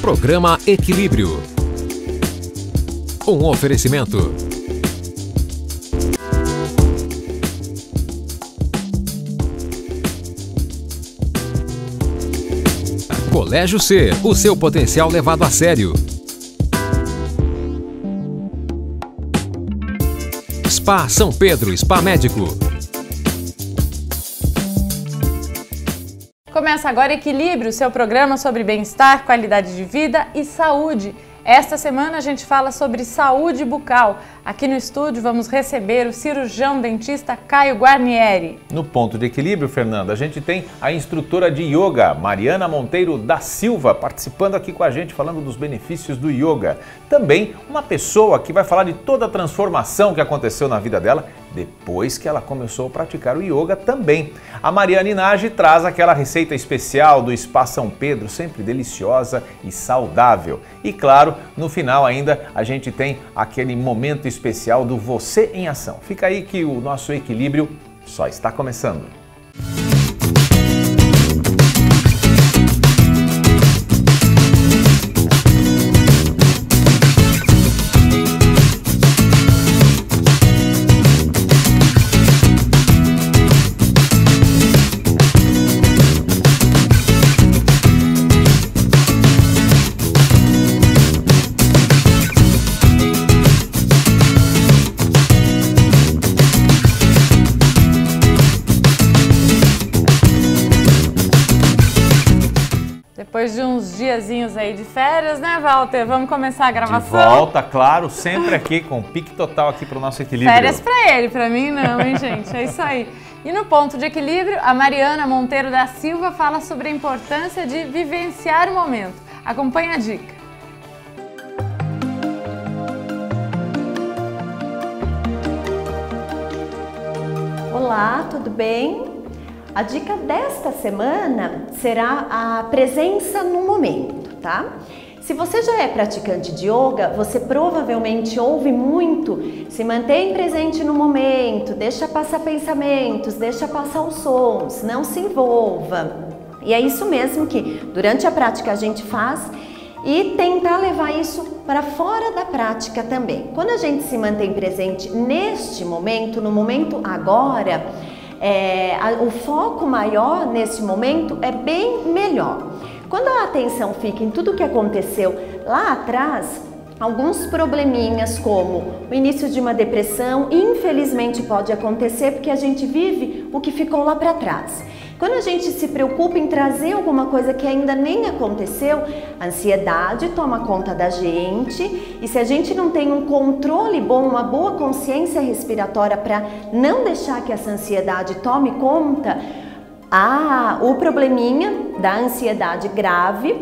Programa Equilíbrio. Um oferecimento. Colégio C, o seu potencial levado a sério. Spa São Pedro, Spa Médico. Começa agora Equilíbrio, seu programa sobre bem-estar, qualidade de vida e saúde. Esta semana a gente fala sobre saúde bucal. Aqui no estúdio vamos receber o cirurgião dentista Caio Guarnieri. No Ponto de Equilíbrio, Fernanda, a gente tem a instrutora de yoga, Mariana Monteiro da Silva, participando aqui com a gente, falando dos benefícios do yoga. Também uma pessoa que vai falar de toda a transformação que aconteceu na vida dela depois que ela começou a praticar o yoga também. A Mariana Inage traz aquela receita especial do Spa São Pedro, sempre deliciosa e saudável. E claro, no final ainda a gente tem aquele momento especial do Você em Ação. Fica aí que o nosso equilíbrio só está começando. Depois de uns diazinhos aí de férias, né, Walter? Vamos começar a gravação. De volta, claro, sempre aqui com pique total aqui para o nosso equilíbrio. Férias para ele, para mim não, hein, gente? É isso aí. E no Ponto de Equilíbrio, a Mariana Monteiro da Silva fala sobre a importância de vivenciar o momento. Acompanhe a dica. Olá, tudo bem? A dica desta semana será a presença no momento, tá? Se você já é praticante de yoga, você provavelmente ouve muito: se mantém presente no momento, deixa passar pensamentos, deixa passar os sons, não se envolva. E é isso mesmo que durante a prática a gente faz e tentar levar isso para fora da prática também. Quando a gente se mantém presente neste momento, no momento agora, o foco maior nesse momento é bem melhor. Quando a atenção fica em tudo que aconteceu lá atrás, alguns probleminhas como o início de uma depressão, infelizmente pode acontecer porque a gente vive o que ficou lá para trás. Quando a gente se preocupa em trazer alguma coisa que ainda nem aconteceu, a ansiedade toma conta da gente, e se a gente não tem um controle bom, uma boa consciência respiratória para não deixar que essa ansiedade tome conta, o probleminha da ansiedade grave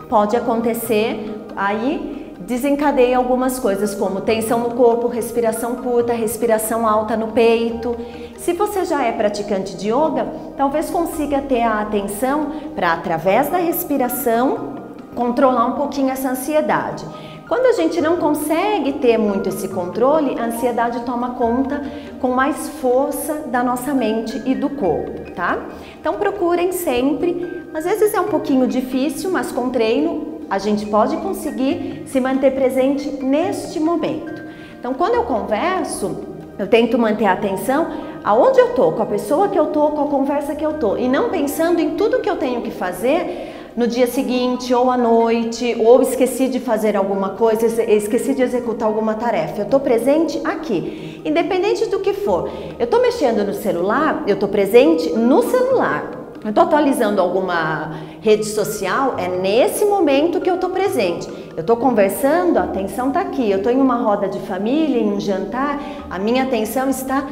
pode acontecer, aí desencadeia algumas coisas como tensão no corpo, respiração curta, respiração alta no peito. Se você já é praticante de yoga, talvez consiga ter a atenção para, através da respiração, controlar um pouquinho essa ansiedade. Quando a gente não consegue ter muito esse controle, a ansiedade toma conta com mais força da nossa mente e do corpo, tá? Então procurem sempre, às vezes é um pouquinho difícil, mas com treino a gente pode conseguir se manter presente neste momento. Então quando eu converso, eu tento manter a atenção aonde eu tô, com a pessoa que eu tô, com a conversa que eu tô, e não pensando em tudo que eu tenho que fazer no dia seguinte, ou à noite, ou esqueci de fazer alguma coisa, esqueci de executar alguma tarefa. Eu tô presente aqui, independente do que for. Eu tô mexendo no celular, eu tô presente no celular. Eu tô atualizando alguma rede social, é nesse momento que eu tô presente. Eu tô conversando, a atenção tá aqui. Eu tô em uma roda de família, em um jantar, a minha atenção está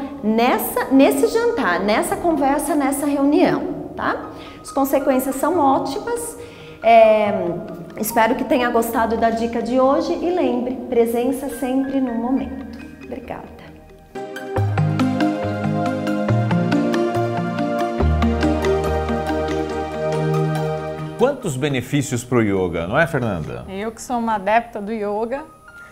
nesse jantar, nessa conversa, nessa reunião, tá? As consequências são ótimas. Espero que tenha gostado da dica de hoje e lembre, presença sempre no momento. Obrigada. Quantos benefícios para o yoga, não é, Fernanda? Eu que sou uma adepta do yoga,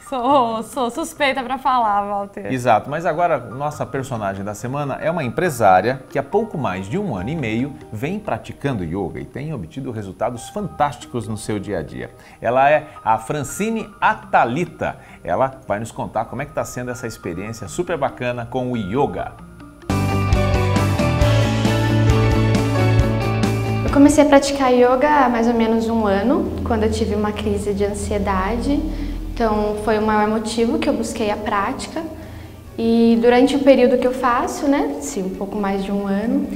Sou suspeita para falar, Walter. Exato, mas agora nossa personagem da semana é uma empresária que há pouco mais de 1 ano e meio vem praticando yoga e tem obtido resultados fantásticos no seu dia a dia. Ela é a Francine Atalita. Ela vai nos contar como é que está sendo essa experiência super bacana com o yoga. Eu comecei a praticar yoga há mais ou menos 1 ano, quando eu tive uma crise de ansiedade. Então foi o maior motivo que eu busquei a prática. E durante o período que eu faço, né, um pouco mais de 1 ano,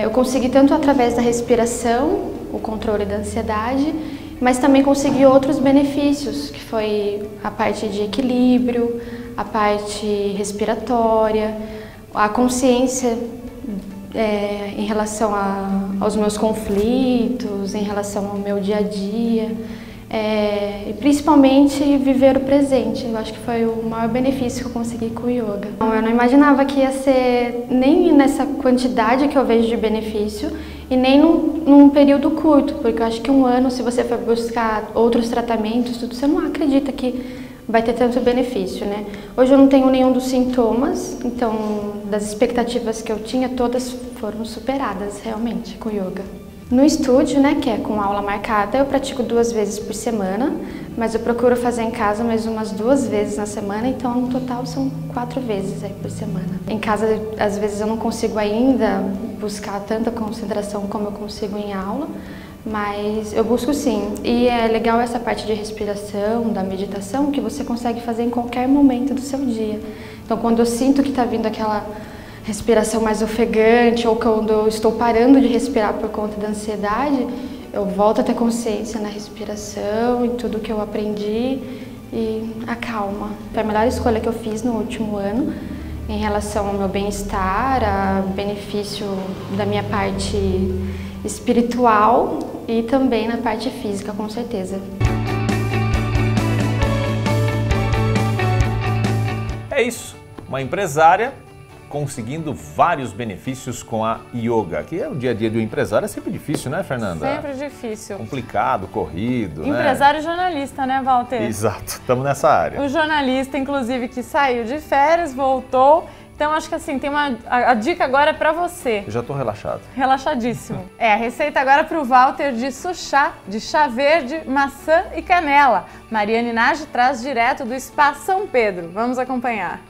eu consegui tanto através da respiração, o controle da ansiedade, mas também consegui outros benefícios, que foi a parte de equilíbrio, a parte respiratória, a consciência em relação aos meus conflitos, em relação ao meu dia a dia, e principalmente viver o presente. Eu acho que foi o maior benefício que eu consegui com o yoga. Eu não imaginava que ia ser nem nessa quantidade que eu vejo de benefício e nem num período curto, porque eu acho que 1 ano, se você for buscar outros tratamentos, tudo, você não acredita que vai ter tanto benefício, né? Hoje eu não tenho nenhum dos sintomas, então das expectativas que eu tinha, todas foram superadas realmente com o yoga. No estúdio, né, que é com aula marcada, eu pratico 2 vezes por semana, mas eu procuro fazer em casa mais umas 2 vezes na semana, então no total são 4 vezes aí por semana. Em casa, às vezes eu não consigo ainda buscar tanta concentração como eu consigo em aula, mas eu busco sim. E é legal essa parte de respiração, da meditação, que você consegue fazer em qualquer momento do seu dia. Então quando eu sinto que está vindo aquela respiração mais ofegante ou quando eu estou parando de respirar por conta da ansiedade, eu volto a ter consciência na respiração e tudo que eu aprendi e acalma. Foi a melhor escolha que eu fiz no último ano em relação ao meu bem-estar, a benefício da minha parte espiritual e também na parte física, com certeza. É isso, uma empresária conseguindo vários benefícios com a yoga, que é o dia a dia do empresário, é sempre difícil, né, Fernanda? Sempre difícil. Complicado, corrido, Empresário e jornalista, né, Walter? Exato, estamos nessa área. O jornalista, inclusive, que saiu de férias, voltou. Então, acho que assim, a dica agora é pra você. Eu já tô relaxado. Relaxadíssimo. A receita agora pro Walter de suchá, de chá verde, maçã e canela. Mariane Nagy traz direto do Spa São Pedro. Vamos acompanhar.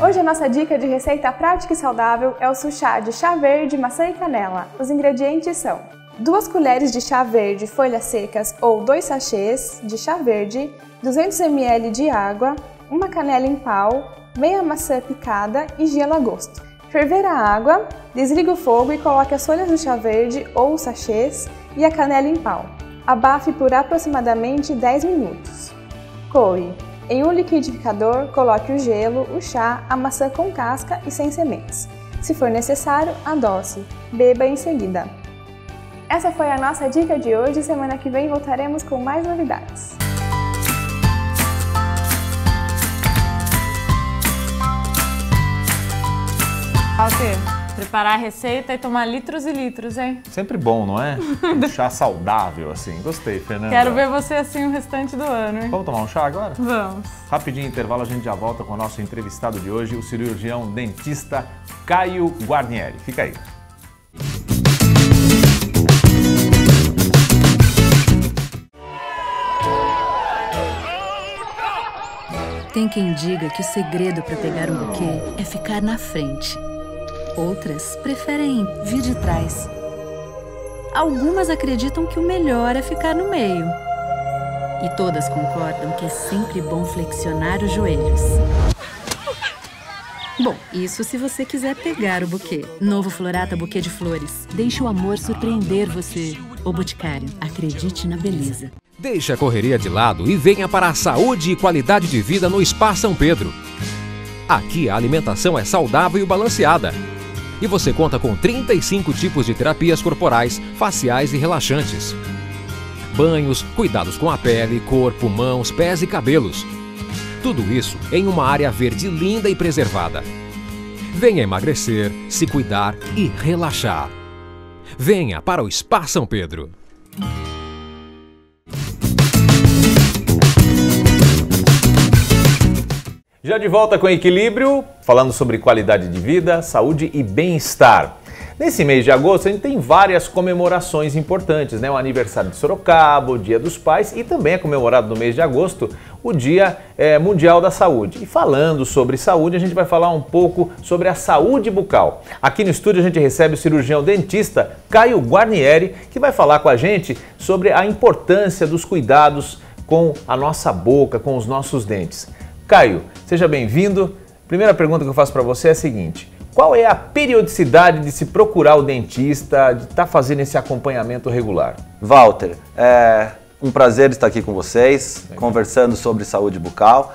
Hoje a nossa dica de receita prática e saudável é o suchá de chá verde, maçã e canela. Os ingredientes são 2 colheres de chá verde, folhas secas ou 2 sachês de chá verde, 200 ml de água, uma canela em pau, meia maçã picada e gelo a gosto. Ferver a água, desligue o fogo e coloque as folhas do chá verde ou os sachês e a canela em pau. Abafe por aproximadamente 10 minutos. Coe. Em um liquidificador, coloque o gelo, o chá, a maçã com casca e sem sementes. Se for necessário, adoce. Beba em seguida. Essa foi a nossa dica de hoje. Semana que vem voltaremos com mais novidades. Walter, preparar a receita e tomar litros e litros, hein? Sempre bom, não é? Um chá saudável, assim. Gostei, Fernanda. Quero ver você assim o restante do ano, hein? Vamos tomar um chá agora? Vamos. Rapidinho intervalo, a gente já volta com o nosso entrevistado de hoje, o cirurgião dentista Caio Guarnieri. Fica aí. Tem quem diga que o segredo para pegar um buquê é ficar na frente. Outras preferem vir de trás. Algumas acreditam que o melhor é ficar no meio. E todas concordam que é sempre bom flexionar os joelhos. Bom, isso se você quiser pegar o buquê. Novo Florata Buquê de Flores. Deixe o amor surpreender você. O Boticário, acredite na beleza. Deixe a correria de lado e venha para a saúde e qualidade de vida no Spa São Pedro. Aqui a alimentação é saudável e balanceada. E você conta com 35 tipos de terapias corporais, faciais e relaxantes. Banhos, cuidados com a pele, corpo, mãos, pés e cabelos. Tudo isso em uma área verde linda e preservada. Venha emagrecer, se cuidar e relaxar. Venha para o Spa São Pedro. Já de volta com Equilíbrio, falando sobre qualidade de vida, saúde e bem-estar. Nesse mês de agosto a gente tem várias comemorações importantes, né? O aniversário de Sorocaba, o Dia dos Pais e também é comemorado no mês de agosto o Dia Mundial da Saúde. E falando sobre saúde, a gente vai falar um pouco sobre a saúde bucal. Aqui no estúdio a gente recebe o cirurgião dentista Caio Guarnieri, que vai falar com a gente sobre a importância dos cuidados com a nossa boca, com os nossos dentes. Caio, seja bem-vindo. Primeira pergunta que eu faço para você é a seguinte: qual é a periodicidade de se procurar o dentista, de estar fazendo esse acompanhamento regular? Walter, é um prazer estar aqui com vocês, conversando sobre saúde bucal.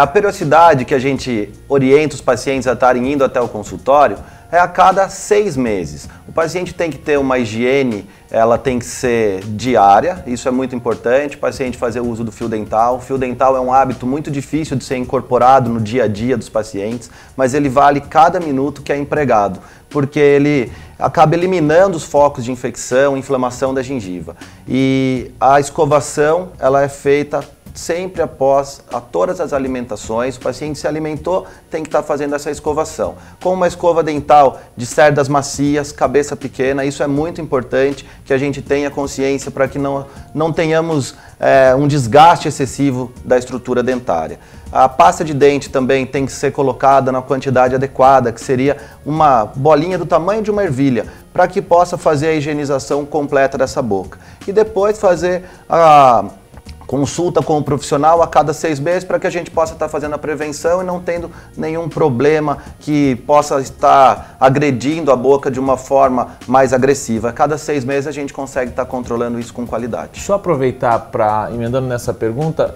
A periodicidade que a gente orienta os pacientes a estarem indo até o consultório é a cada 6 meses. O paciente tem que ter uma higiene, ela tem que ser diária, isso é muito importante. O paciente fazer o uso do fio dental. O fio dental é um hábito muito difícil de ser incorporado no dia a dia dos pacientes, mas ele vale cada minuto que é empregado, porque ele acaba eliminando os focos de infecção e inflamação da gengiva. E a escovação, ela é feita sempre após todas as alimentações. O paciente se alimentou, tem que estar fazendo essa escovação. Com uma escova dental de cerdas macias, cabeça pequena, isso é muito importante que a gente tenha consciência para que não tenhamos um desgaste excessivo da estrutura dentária. A pasta de dente também tem que ser colocada na quantidade adequada, que seria uma bolinha do tamanho de uma ervilha, para que possa fazer a higienização completa dessa boca. E depois fazer a consulta com o profissional a cada 6 meses para que a gente possa estar fazendo a prevenção e não tendo nenhum problema que possa estar agredindo a boca de uma forma mais agressiva. A cada 6 meses a gente consegue estar controlando isso com qualidade. Só aproveitar para, emendando nessa pergunta,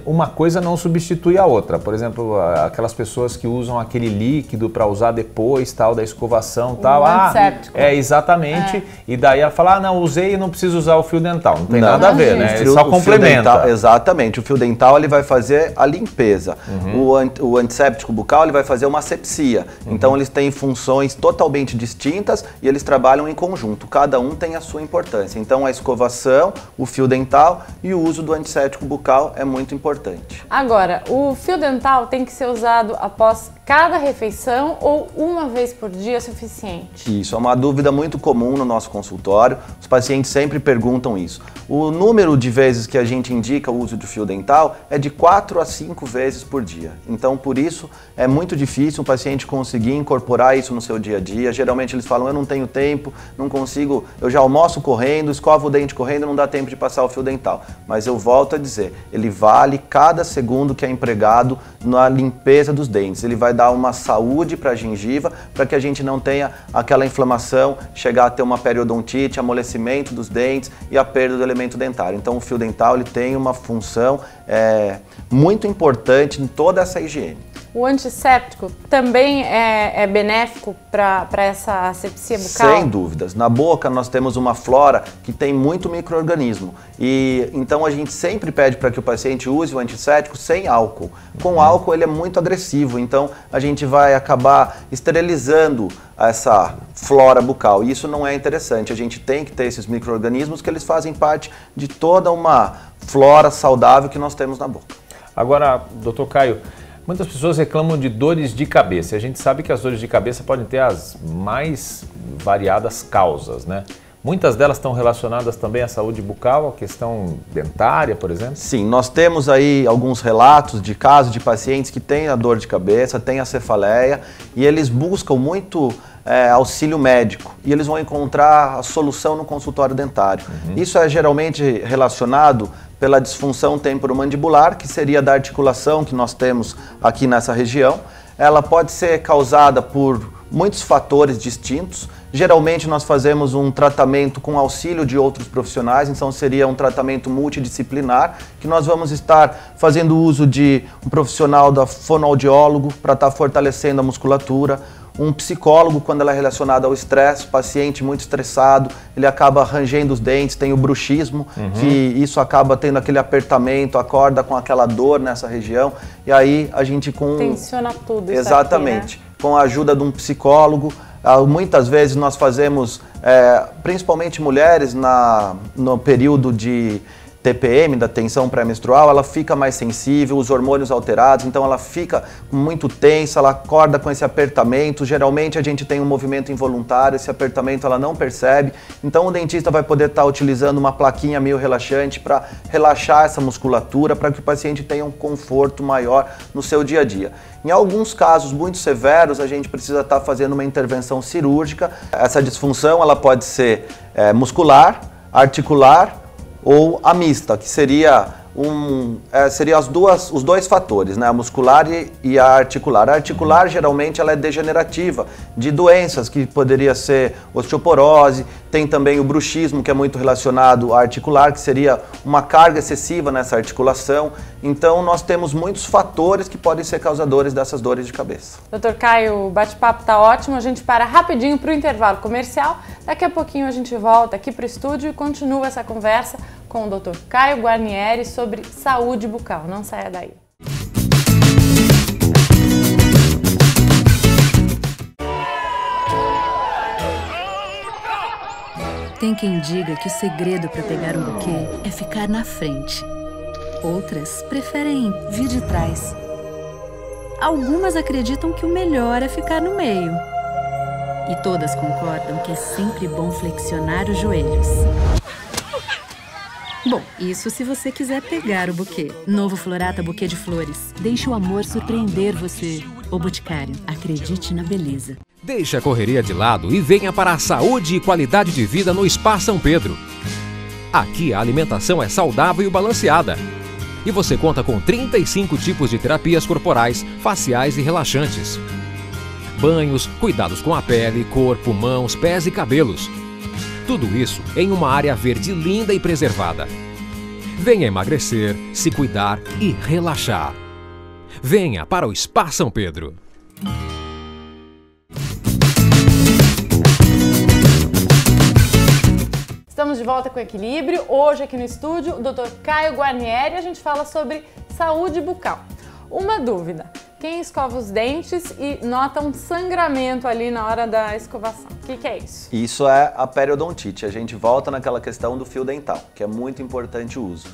uma coisa não substitui a outra. Por exemplo, aquelas pessoas que usam aquele líquido para usar depois, tal, da escovação, tal. Antisséptico. Exatamente. E daí ela fala, não, usei e não preciso usar o fio dental. Não tem nada a ver, né? Ele só complementa. Exatamente, o fio dental ele vai fazer a limpeza, o antisséptico bucal ele vai fazer uma asepsia, então eles têm funções totalmente distintas e eles trabalham em conjunto, cada um tem a sua importância, então a escovação, o fio dental e o uso do antisséptico bucal é muito importante. Agora, o fio dental tem que ser usado após cada refeição ou uma vez por dia é suficiente? Isso é uma dúvida muito comum no nosso consultório, os pacientes sempre perguntam isso. O número de vezes que a gente indica o uso de fio dental é de 4 a 5 vezes por dia. Então, por isso, é muito difícil o paciente conseguir incorporar isso no seu dia a dia. Geralmente eles falam, eu não tenho tempo, não consigo, eu já almoço correndo, escovo o dente correndo, não dá tempo de passar o fio dental. Mas eu volto a dizer, ele vale cada segundo que é empregado na limpeza dos dentes. Ele vai dar uma saúde para a gengiva, para que a gente não tenha aquela inflamação, chegar a ter uma periodontite, amolecimento dos dentes e a perda do elemento dentário. Então, o fio dental ele tem uma função muito importante em toda essa higiene. O antisséptico também é benéfico para essa asepsia bucal? Sem dúvidas. Na boca nós temos uma flora que tem muito micro-organismo e então a gente sempre pede para que o paciente use o antisséptico sem álcool. Com álcool ele é muito agressivo, então a gente vai acabar esterilizando essa flora bucal e isso não é interessante. A gente tem que ter esses micro-organismos que eles fazem parte de toda uma flora saudável que nós temos na boca. Agora, doutor Caio, muitas pessoas reclamam de dores de cabeça. A gente sabe que as dores de cabeça podem ter as mais variadas causas, né? Muitas delas estão relacionadas também à saúde bucal, à questão dentária, por exemplo? Sim, nós temos aí alguns relatos de casos de pacientes que têm a dor de cabeça, têm a cefaleia e eles buscam muito auxílio médico e eles vão encontrar a solução no consultório dentário. Isso é geralmente relacionado pela disfunção temporomandibular, que seria da articulação que nós temos aqui nessa região. Ela pode ser causada por muitos fatores distintos. Geralmente nós fazemos um tratamento com auxílio de outros profissionais, então seria um tratamento multidisciplinar, que nós vamos estar fazendo uso de um profissional da fonoaudiólogo para estar fortalecendo a musculatura, um psicólogo quando ela é relacionada ao estresse, paciente muito estressado, ele acaba rangendo os dentes, tem o bruxismo, que isso acaba tendo aquele apertamento, acorda com aquela dor nessa região, e aí a gente tensiona tudo isso exatamente, aqui, né? Com a ajuda de um psicólogo, muitas vezes nós fazemos principalmente mulheres no período de TPM, da tensão pré-menstrual, ela fica mais sensível, os hormônios alterados, então ela fica muito tensa, ela acorda com esse apertamento, geralmente a gente tem um movimento involuntário, esse apertamento ela não percebe, então o dentista vai poder estar utilizando uma plaquinha meio relaxante para relaxar essa musculatura, para que o paciente tenha um conforto maior no seu dia a dia. Em alguns casos muito severos, a gente precisa estar fazendo uma intervenção cirúrgica. Essa disfunção ela pode ser muscular, articular, ou a mista, que seria os dois fatores, né? A muscular e a articular. A articular geralmente ela é degenerativa, de doenças que poderia ser osteoporose, tem também o bruxismo, que é muito relacionado à articular, que seria uma carga excessiva nessa articulação. Então nós temos muitos fatores que podem ser causadores dessas dores de cabeça. Dr. Caio, o bate-papo tá ótimo, a gente para rapidinho para o intervalo comercial, daqui a pouquinho a gente volta aqui para o estúdio e continua essa conversa com o Dr. Caio Guarnieri sobre saúde bucal. Não saia daí. Tem quem diga que o segredo para pegar um buquê é ficar na frente. Outras preferem vir de trás. Algumas acreditam que o melhor é ficar no meio. E todas concordam que é sempre bom flexionar os joelhos. Bom, isso se você quiser pegar o buquê. Novo Florata Buquê de Flores. Deixe o amor surpreender você. O Boticário, acredite na beleza. Deixe a correria de lado e venha para a saúde e qualidade de vida no Spa São Pedro. Aqui a alimentação é saudável e balanceada. E você conta com 35 tipos de terapias corporais, faciais e relaxantes. Banhos, cuidados com a pele, corpo, mãos, pés e cabelos. Tudo isso em uma área verde linda e preservada. Venha emagrecer, se cuidar e relaxar. Venha para o Spa São Pedro. Estamos de volta com Equilíbrio. Hoje aqui no estúdio, o Dr. Caio Guarnieri, a gente fala sobre saúde bucal. Uma dúvida. Quem escova os dentes e nota um sangramento ali na hora da escovação. O que é isso? Isso é a periodontite. A gente volta naquela questão do fio dental, que é muito importante o uso.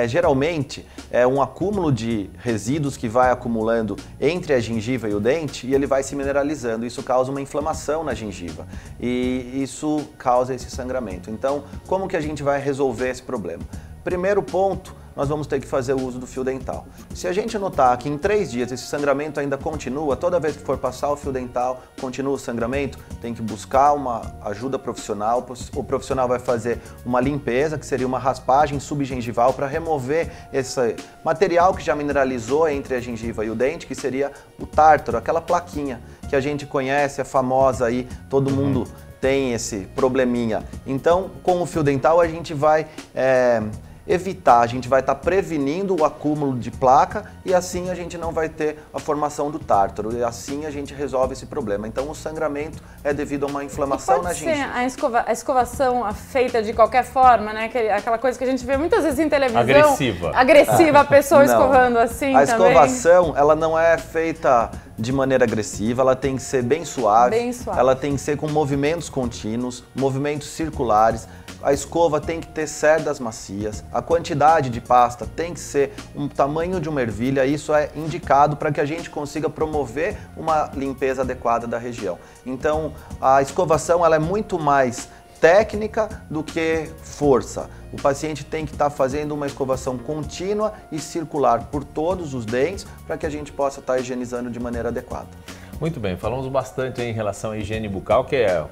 Geralmente, é um acúmulo de resíduos que vai acumulando entre a gengiva e o dente e ele vai se mineralizando. Isso causa uma inflamação na gengiva e isso causa esse sangramento. Então, como que a gente vai resolver esse problema? Primeiro ponto, nós vamos ter que fazer o uso do fio dental. Se a gente notar que em 3 dias esse sangramento ainda continua, toda vez que for passar o fio dental, continua o sangramento, tem que buscar uma ajuda profissional. O profissional vai fazer uma limpeza, que seria uma raspagem subgengival, para remover esse material que já mineralizou entre a gengiva e o dente, que seria o tártaro, aquela plaquinha que a gente conhece, é famosa aí, todo mundo tem esse probleminha. Então, com o fio dental a gente vai evitar, a gente vai estar prevenindo o acúmulo de placa e assim a gente não vai ter a formação do tártaro e assim a gente resolve esse problema. Então o sangramento é devido a uma inflamação na gengiva. A escovação feita de qualquer forma, né? Aquela coisa que a gente vê muitas vezes em televisão. Agressiva, a pessoa escovando assim a também. A escovação, ela não é feita de maneira agressiva, ela tem que ser bem suave, ela tem que ser com movimentos contínuos, movimentos circulares. A escova tem que ter cerdas macias, a quantidade de pasta tem que ser um tamanho de uma ervilha, isso é indicado para que a gente consiga promover uma limpeza adequada da região. Então, a escovação ela é muito mais técnica do que força. O paciente tem que estar fazendo uma escovação contínua e circular por todos os dentes para que a gente possa estar higienizando de maneira adequada. Muito bem, falamos bastante em relação à higiene bucal, que é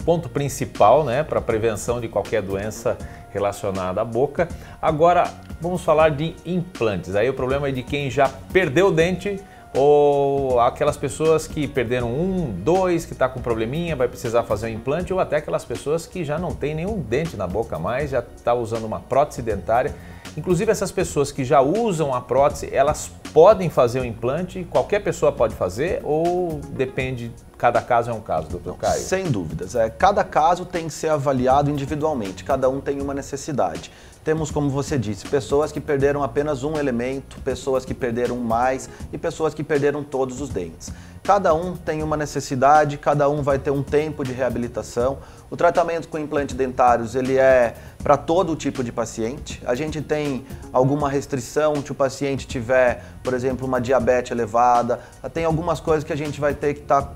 ponto principal, né, para a prevenção de qualquer doença relacionada à boca. Agora vamos falar de implantes. Aí o problema é de quem já perdeu o dente ou aquelas pessoas que perderam 1, 2, que está com probleminha, vai precisar fazer um implante, ou até aquelas pessoas que já não tem nenhum dente na boca mais, já está usando uma prótese dentária. Inclusive essas pessoas que já usam a prótese, elas podem fazer o implante, qualquer pessoa pode fazer ou depende cada caso é um caso, doutor Caio? Sem dúvidas. Cada caso tem que ser avaliado individualmente, cada um tem uma necessidade. Temos, como você disse, pessoas que perderam apenas um elemento, pessoas que perderam mais e pessoas que perderam todos os dentes. Cada um tem uma necessidade, cada um vai ter um tempo de reabilitação. O tratamento com implantes dentários, ele é para todo tipo de paciente. A gente tem alguma restrição se o paciente tiver, por exemplo, uma diabetes elevada. Tem algumas coisas que a gente vai ter que estar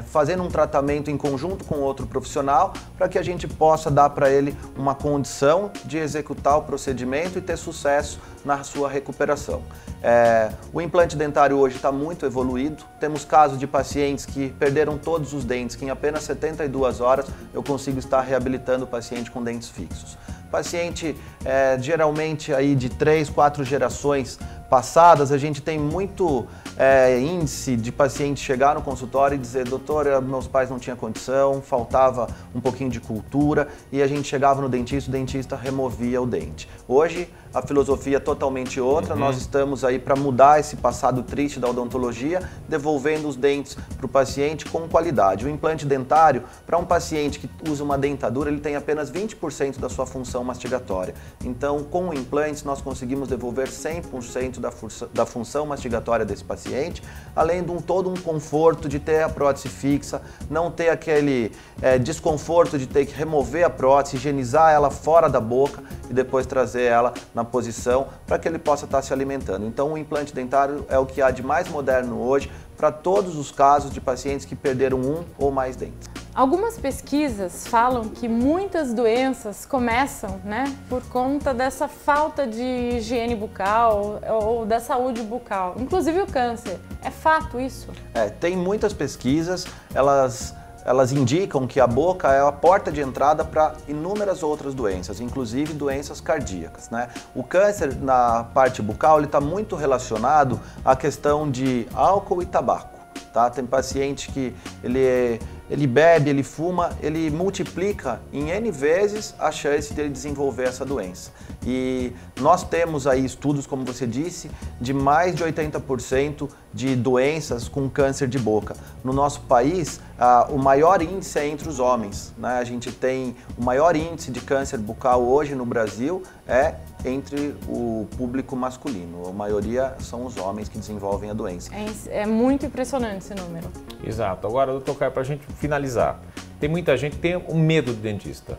fazendo um tratamento em conjunto com outro profissional para que a gente possa dar para ele uma condição de executar o procedimento e ter sucesso na sua recuperação. O implante dentário hoje está muito evoluído, temos casos de pacientes que perderam todos os dentes, que em apenas 72 horas eu consigo estar reabilitando o paciente com dentes fixos. Paciente, geralmente aí de 3, 4 gerações passadas, a gente tem muito índice de paciente chegar no consultório e dizer: doutor, meus pais não tinham condição, faltava um pouquinho de cultura, e a gente chegava no dentista, o dentista removia o dente. Hoje a filosofia é totalmente outra, nós estamos aí para mudar esse passado triste da odontologia, devolvendo os dentes para o paciente com qualidade. O implante dentário, para um paciente que usa uma dentadura, ele tem apenas 20% da sua função mastigatória. Então, com implantes, nós conseguimos devolver 100% da função mastigatória desse paciente, além de todo um conforto de ter a prótese fixa, não ter aquele desconforto de ter que remover a prótese, higienizar ela fora da boca e depois trazer ela na posição para que ele possa estar se alimentando. Então, o implante dentário é o que há de mais moderno hoje para todos os casos de pacientes que perderam um ou mais dentes. Algumas pesquisas falam que muitas doenças começam, por conta dessa falta de higiene bucal ou da saúde bucal, inclusive o câncer. É fato isso? Tem muitas pesquisas, elas indicam que a boca é a porta de entrada para inúmeras outras doenças, inclusive doenças cardíacas, O câncer na parte bucal ele está muito relacionado à questão de álcool e tabaco, tá? Tem paciente que ele bebe, ele fuma, ele multiplica em N vezes a chance de ele desenvolver essa doença. E nós temos aí estudos, como você disse, de mais de 80% de doenças com câncer de boca. No nosso país, o maior índice é entre os homens, A gente tem o maior índice de câncer bucal hoje no Brasil entre o público masculino. A maioria são os homens que desenvolvem a doença. É muito impressionante esse número. Exato. Agora, doutor Caio, para a gente finalizar, tem muita gente que tem um medo do dentista.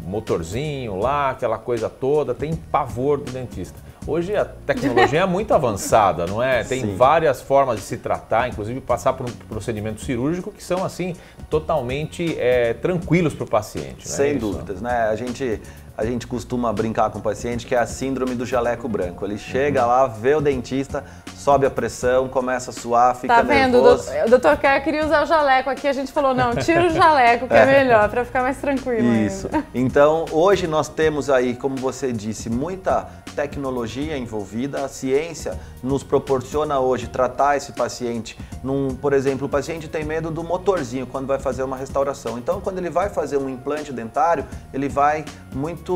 Motorzinho lá, aquela coisa toda, tem pavor do dentista. Hoje a tecnologia é muito avançada, não é? Tem Sim. várias formas de se tratar, inclusive passar por um procedimento cirúrgico que são assim totalmente tranquilos para o paciente. Sem dúvidas, A gente costuma brincar com o paciente que é a síndrome do jaleco branco. Ele chega lá, vê o dentista, sobe a pressão, começa a suar, fica nervoso. Tá vendo? O doutor Caio queria usar o jaleco aqui, a gente falou, não, tira o jaleco que é melhor, para ficar mais tranquilo. Isso. Ainda. Então, hoje nós temos aí, como você disse, muita tecnologia envolvida. A ciência nos proporciona hoje tratar esse paciente. Por exemplo, o paciente tem medo do motorzinho quando vai fazer uma restauração. Então, quando ele vai fazer um implante dentário, ele vai muito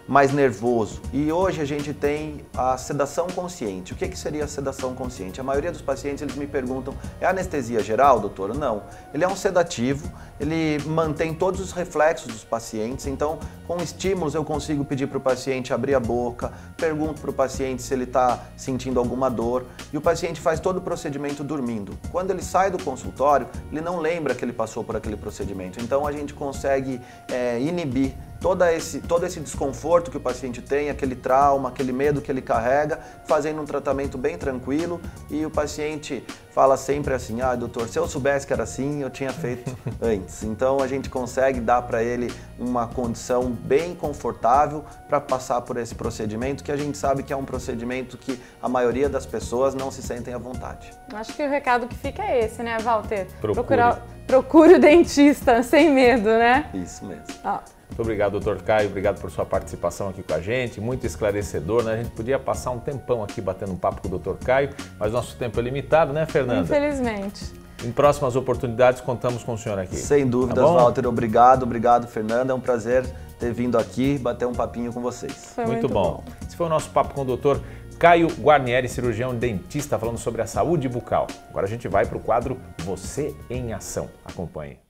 mais nervoso. E hoje a gente tem a sedação consciente. O que seria a sedação consciente? A maioria dos pacientes eles me perguntam, é anestesia geral, doutor? Não. Ele é um sedativo, ele mantém todos os reflexos dos pacientes. Então, com estímulos eu consigo pedir para o paciente abrir a boca, pergunto para o paciente se ele está sentindo alguma dor e o paciente faz todo o procedimento dormindo. Quando ele sai do consultório, ele não lembra que ele passou por aquele procedimento. Então, a gente consegue inibir todo esse desconforto que o paciente tem, aquele trauma, aquele medo que ele carrega, fazendo um tratamento bem tranquilo, e o paciente fala sempre assim, doutor, se eu soubesse que era assim, eu tinha feito antes. Então a gente consegue dar para ele uma condição bem confortável para passar por esse procedimento, que a gente sabe que é um procedimento que a maioria das pessoas não se sentem à vontade. Acho que o recado que fica é esse, né, Walter? Procure o dentista sem medo, né? Isso mesmo. Muito obrigado, doutor Caio, obrigado por sua participação aqui com a gente, muito esclarecedor, né? A gente podia passar um tempão aqui batendo um papo com o doutor Caio, mas nosso tempo é limitado, né, Fernanda? Infelizmente. Em próximas oportunidades, contamos com o senhor aqui. Sem dúvidas, tá, Walter, obrigado, Fernanda, é um prazer ter vindo aqui bater um papinho com vocês. Foi muito bom. Esse foi o nosso papo com o doutor Caio Guarnieri, cirurgião dentista, falando sobre a saúde bucal. Agora a gente vai para o quadro Você em Ação. Acompanhe.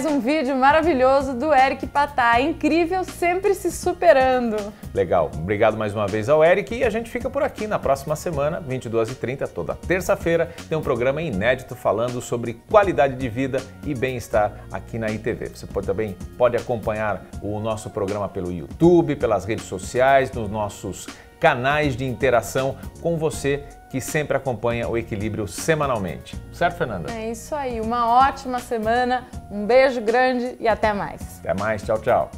Mais um vídeo maravilhoso do Eric Patá, incrível, sempre se superando. Legal, obrigado mais uma vez ao Eric e a gente fica por aqui na próxima semana, 22h30, toda terça-feira, tem um programa inédito falando sobre qualidade de vida e bem-estar aqui na ITV. Você também pode acompanhar o nosso programa pelo YouTube, pelas redes sociais, nos nossos canais de interação com você que sempre acompanha o Equilíbrio semanalmente. Certo, Fernanda? É isso aí, uma ótima semana, um beijo grande e até mais. Até mais, tchau, tchau.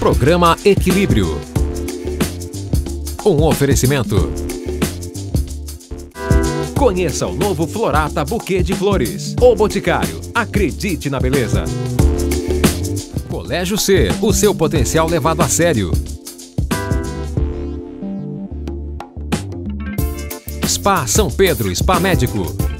Programa Equilíbrio. Um oferecimento. Conheça o novo Florata Buquê de Flores. O Boticário. Acredite na beleza. Colégio C. O seu potencial levado a sério. Spa São Pedro, Spa Médico.